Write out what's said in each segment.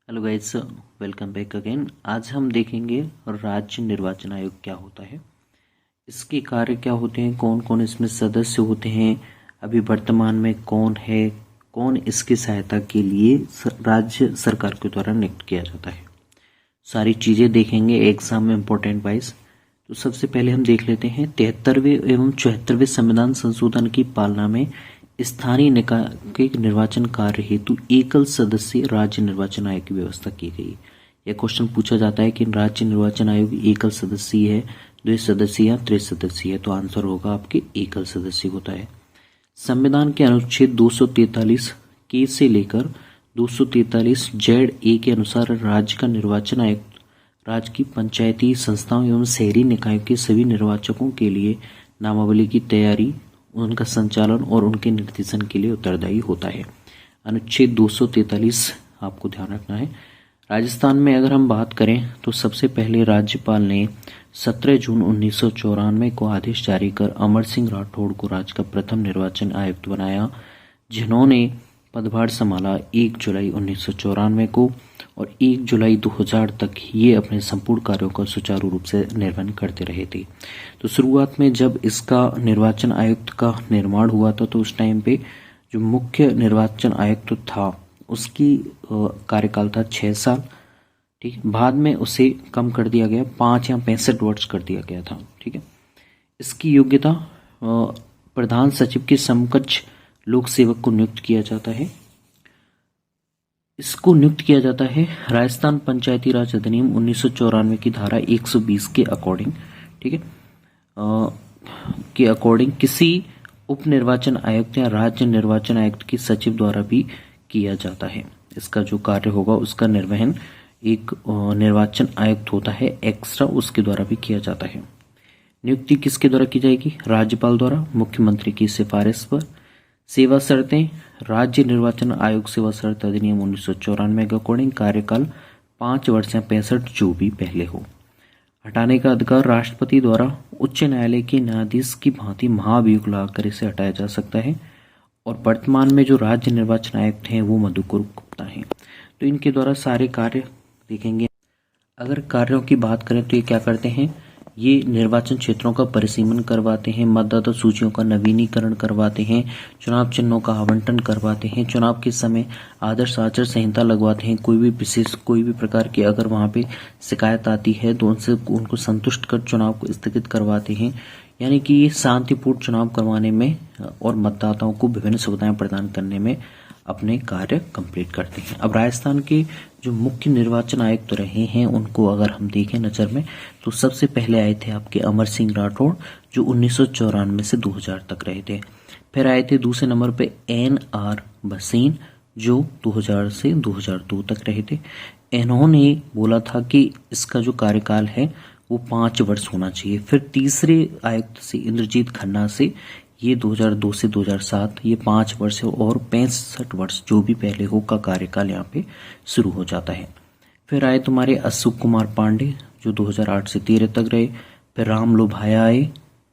Hello guys, welcome back again. आज हम देखेंगे राज्य निर्वाचन आयोग क्या होता है, इसके कार्य क्या होते हैं, कौन कौन इसमें सदस्य होते हैं, अभी वर्तमान में कौन है, कौन इसकी सहायता के लिए राज्य सरकार के द्वारा नियुक्त किया जाता है। सारी चीज़ें देखेंगे एग्जाम में इम्पोर्टेंट वाइज। तो सबसे पहले हम देख लेते हैं 73वें एवं 74वें संविधान संशोधन की पालना में स्थानीय निकाय के निर्वाचन कार्य हेतु एकल सदस्यीय राज्य निर्वाचन आयोग की व्यवस्था की गई। यह क्वेश्चन पूछा जाता है कि राज्य निर्वाचन आयोग एकल सदस्यीय है, द्विसदस्यीय या त्रिसदस्यीय है, तो आंसर होगा आपके एकल सदस्यीय होता है। संविधान के अनुच्छेद 243 के से लेकर 243 जेड ए के अनुसार राज्य का निर्वाचन आयुक्त राज्य की पंचायती संस्थाओं एवं शहरी निकायों के सभी निर्वाचकों के लिए नामावली की तैयारी, उनका संचालन और उनके निर्देशन के लिए उत्तरदायी होता है। अनुच्छेद 243 आपको ध्यान रखना है। राजस्थान में अगर हम बात करें तो सबसे पहले राज्यपाल ने 17 जून 1994 को आदेश जारी कर अमर सिंह राठौड़ को राज्य का प्रथम निर्वाचन आयुक्त बनाया, जिन्होंने पदभार संभाला 1 जुलाई 1994 को और 1 जुलाई 2000 तक ये अपने संपूर्ण कार्यों का सुचारू रूप से निर्वहन करते रहे थे। तो शुरुआत में जब इसका निर्वाचन आयुक्त का निर्माण हुआ था तो उस टाइम पे जो मुख्य निर्वाचन आयुक्त था उसकी कार्यकाल था 6 साल। ठीक, बाद में उसे कम कर दिया गया, 5 या 65 वर्ष कर दिया गया था। ठीक है, इसकी योग्यता प्रधान सचिव के समकक्ष लोक सेवक को नियुक्त किया जाता है। इसको नियुक्त किया जाता है राजस्थान पंचायती राज अधिनियम 1994 की धारा 120 के अकॉर्डिंग। ठीक है, के अकॉर्डिंग किसी उप निर्वाचन आयुक्त या राज्य निर्वाचन आयुक्त के सचिव द्वारा भी किया जाता है। इसका जो कार्य होगा उसका निर्वहन एक निर्वाचन आयुक्त होता है एक्स्ट्रा, उसके द्वारा भी किया जाता है। नियुक्ति किसके द्वारा की जाएगी? राज्यपाल द्वारा, मुख्यमंत्री की सिफारिश पर। सेवा शर्तें, राज्य निर्वाचन आयोग सेवा शर्त अधिनियम 1994 के अकॉर्डिंग कार्यकाल 5 वर्ष या 65 जो भी पहले हो। हटाने का अधिकार राष्ट्रपति द्वारा उच्च न्यायालय के न्यायाधीश की भांति महाभियोग लगाकर इसे हटाया जा सकता है। और वर्तमान में जो राज्य निर्वाचन आयुक्त हैं वो मधुकर गुप्ता हैं। तो इनके द्वारा सारे कार्य देखेंगे। अगर कार्यों की बात करें तो ये क्या करते हैं, ये निर्वाचन क्षेत्रों का परिसीमन करवाते हैं, मतदाता सूचियों का नवीनीकरण करवाते हैं, चुनाव चिन्हों का आवंटन करवाते हैं, चुनाव के समय आदर्श आचार संहिता लगवाते हैं, कोई भी प्रकार की अगर वहां पे शिकायत आती है तो उनको संतुष्ट कर चुनाव को स्थगित करवाते हैं। यानी कि ये शांतिपूर्ण चुनाव करवाने में और मतदाताओं को विभिन्न सुविधाएं प्रदान करने में अपने कार्य कंप्लीट करते हैं। अब राजस्थान के जो मुख्य निर्वाचन आयुक्त रहे हैं उनको अगर हम देखें नजर में तो सबसे पहले आए थे आपके अमर सिंह राठौड़ जो 1994 से 2000 तक रहे थे। फिर आए थे दूसरे नंबर पे NR भसीन जो 2000 से 2002 तक रहे थे। इन्होंने बोला था कि इसका जो कार्यकाल है वो 5 वर्ष होना चाहिए। फिर तीसरे आयुक्त से इंद्रजीत खन्ना से ये 2002 से 2007 ये 5 वर्ष है और 65 वर्ष जो भी पहले हो का कार्यकाल यहाँ पे शुरू हो जाता है। फिर आए तुम्हारे अशोक कुमार पांडे जो 2008 से 13 तक रहे। फिर राम लोभाया आए,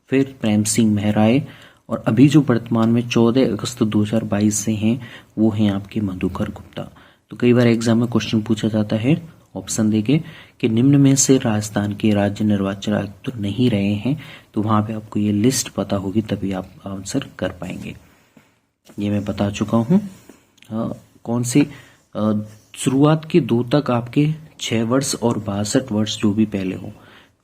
फिर प्रेम सिंह मेहरा आए और अभी जो वर्तमान में 14 अगस्त 2022 से हैं वो हैं आपके मधुकर गुप्ता। तो कई बार एग्जाम में क्वेश्चन पूछा जाता है, ऑप्शन देके कि निम्न में से राजस्थान के राज्य निर्वाचन आयुक्त तो नहीं रहे हैं, तो वहां पे आपको ये लिस्ट पता होगी तभी आप आंसर कर पाएंगे। ये मैं बता चुका हूं। कौन सी शुरुआत के 2 तक आपके 6 वर्ष और 62 वर्ष जो भी पहले हो,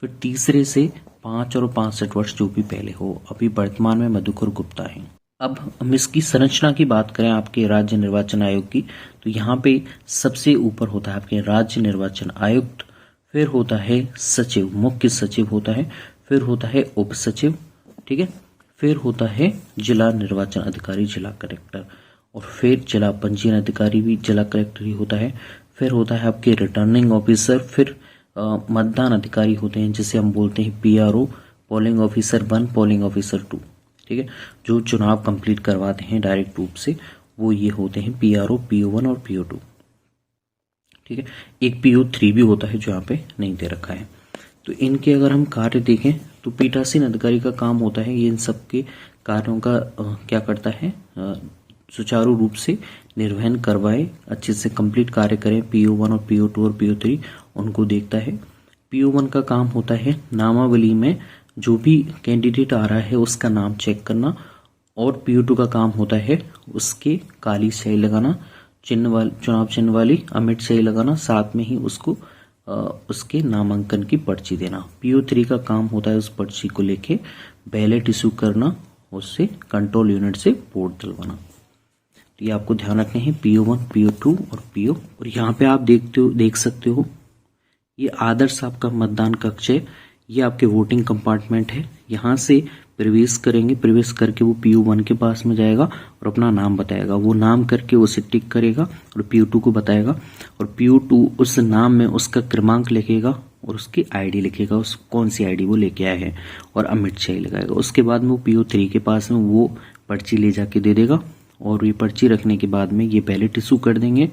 फिर तीसरे से 5 और 65 वर्ष जो भी पहले हो। अभी वर्तमान में मधुकर गुप्ता है। अब हम इसकी संरचना की बात करें आपके राज्य निर्वाचन आयोग की, तो यहाँ पे सबसे ऊपर होता है आपके राज्य निर्वाचन आयुक्त, फिर होता है सचिव, मुख्य सचिव होता है, फिर होता है उप सचिव, ठीक है, फिर होता है जिला निर्वाचन अधिकारी जिला कलेक्टर, और फिर जिला पंजीयन अधिकारी भी जिला कलेक्टर ही होता है, फिर होता है आपके रिटर्निंग ऑफिसर, फिर मतदान अधिकारी होते हैं जिसे हम बोलते हैं PRO, polling officer 1, polling officer 2, ठीक है, जो चुनाव कंप्लीट करवाते हैं डायरेक्ट रूप से, वो ये होते हैं PRO, PO1 और PO2, ठीक है। एक PO3 भी होता है जो यहाँ पे नहीं दे रखा है। तो इनके अगर हम कार्य देखें तो पीठासीन अधिकारी का काम होता है ये इन सब के कार्यों का क्या करता है, सुचारू रूप से निर्वहन करवाए, अच्छे से कंप्लीट कार्य करें। PO1 और PO2 और PO3 उनको देखता है। PO1 का काम होता है नामावली में जो भी कैंडिडेट आ रहा है उसका नाम चेक करना, और PO2 का काम होता है उसके काली स्याही लगाना, चुनाव चिन्ह वाली अमिट स्याही लगाना, साथ में ही उसको उसके नामांकन की पर्ची देना। PO3 का काम होता है उस पर्ची को लेके बैलेट इशू करना, उससे कंट्रोल यूनिट से वोट डलवाना। तो ये आपको ध्यान रखने हैं PO1, PO2 और PO। और यहाँ पे आप देख सकते हो ये आदर्श आपका मतदान कक्ष है, ये आपके वोटिंग कंपार्टमेंट है। यहाँ से प्रवेश करेंगे, प्रवेश करके वो PO1 के पास में जाएगा और अपना नाम बताएगा, वो नाम करके उसे टिक करेगा और PO2 को बताएगा, और PO2 उस नाम में उसका क्रमांक लिखेगा और उसकी ID लिखेगा, उस कौन सी ID वो लेके आया है, और अमिट स्याही लगाएगा। उसके बाद में वो PO3 के पास में वो पर्ची ले जाके दे देगा, और ये पर्ची रखने के बाद में ये बैलेट इशू कर देंगे,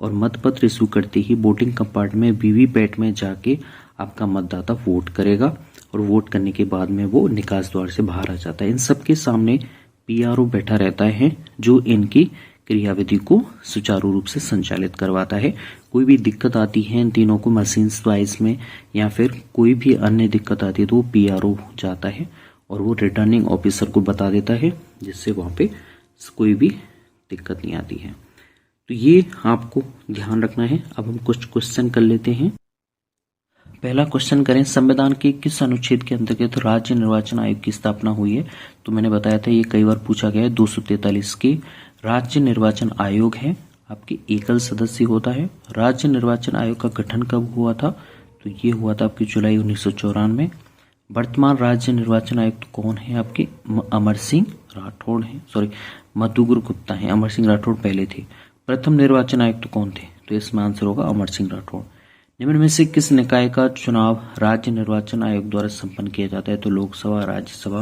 और मतपत्र इशू करते ही वोटिंग कंपार्टमेंट में VVPAT में जाके आपका मतदाता वोट करेगा, और वोट करने के बाद में वो निकास द्वार से बाहर आ जाता है। इन सबके सामने PRO बैठा रहता है जो इनकी क्रियाविधि को सुचारू रूप से संचालित करवाता है। कोई भी दिक्कत आती है इन तीनों को मशीन वाइज में, या फिर कोई भी अन्य दिक्कत आती है तो वो PRO जाता है और वो रिटर्निंग ऑफिसर को बता देता है, जिससे वहां पे कोई भी दिक्कत नहीं आती है। तो ये आपको ध्यान रखना है। अब हम कुछ क्वेश्चन कर लेते हैं। पहला क्वेश्चन करें, संविधान के किस अनुच्छेद के अंतर्गत राज्य निर्वाचन आयोग की स्थापना हुई है? तो मैंने बताया था ये कई बार पूछा गया है। 243 के राज्य निर्वाचन आयोग है, आपके एकल सदस्य होता है। राज्य निर्वाचन आयोग का गठन कब हुआ था? तो ये हुआ था आपकी जुलाई 1994। वर्तमान राज्य निर्वाचन आयुक्त कौन है? आपके अमर सिंह राठौड़ हैं, सॉरी मधुगुरु गुप्ता हैं, अमर सिंह राठौड़ पहले थे। प्रथम निर्वाचन आयुक्त कौन थे? तो इसमें आंसर होगा अमर सिंह राठौड़। निम्न में से किस निकाय का चुनाव राज्य निर्वाचन आयोग द्वारा संपन्न किया जाता है? तो लोकसभा, राज्यसभा,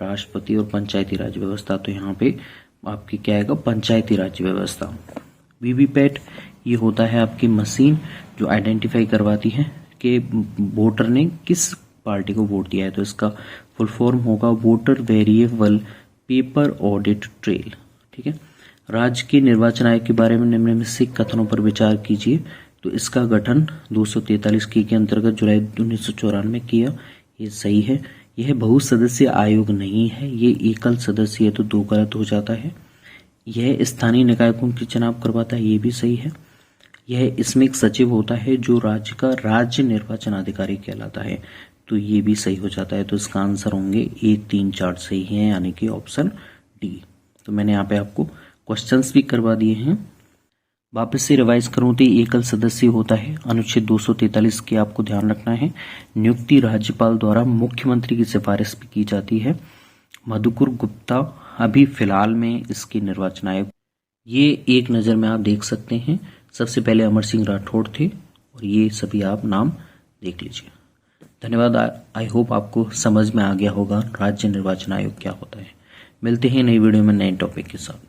राष्ट्रपति और पंचायती राज व्यवस्था। तो यहाँ पे आपकी क्या आएगा? पंचायती राज व्यवस्था। VVPAT ये होता है आपकी मशीन जो आइडेंटिफाई करवाती है कि वोटर ने किस पार्टी को वोट दिया है। तो इसका फुल फॉर्म होगा voter variable paper audit trail. ठीक है। राज्य के निर्वाचन आयोग के बारे में निम्न में से कथनों पर विचार कीजिए। तो इसका गठन 243 के अंतर्गत जुलाई 1994 में किया, ये सही है। यह बहुसदस्यीय आयोग नहीं है, ये एकल सदस्य है, तो 2 गलत हो जाता है। यह स्थानीय निकायों की चुनाव करवाता है, ये भी सही है। यह इसमें एक सचिव होता है जो राज्य का राज्य निर्वाचन अधिकारी कहलाता है, तो ये भी सही हो जाता है। तो इसका आंसर होंगे 1, 3, 4 सही है, यानी कि ऑप्शन डी। तो मैंने यहाँ पे आपको क्वेश्चंस भी करवा दिए हैं। वापस से रिवाइज करूं तो एकल सदस्य होता है। अनुच्छेद 243 के आपको ध्यान रखना है। नियुक्ति राज्यपाल द्वारा मुख्यमंत्री की सिफारिश भी की जाती है। मधुकुर गुप्ता अभी फिलहाल में इसके निर्वाचन आयोग, ये एक नजर में आप देख सकते हैं। सबसे पहले अमर सिंह राठौड़ थे, और ये सभी आप नाम देख लीजिए। धन्यवाद। आई होप आपको समझ में आ गया होगा राज्य निर्वाचन आयोग क्या होता है। मिलते हैं नई वीडियो में नए टॉपिक के साथ।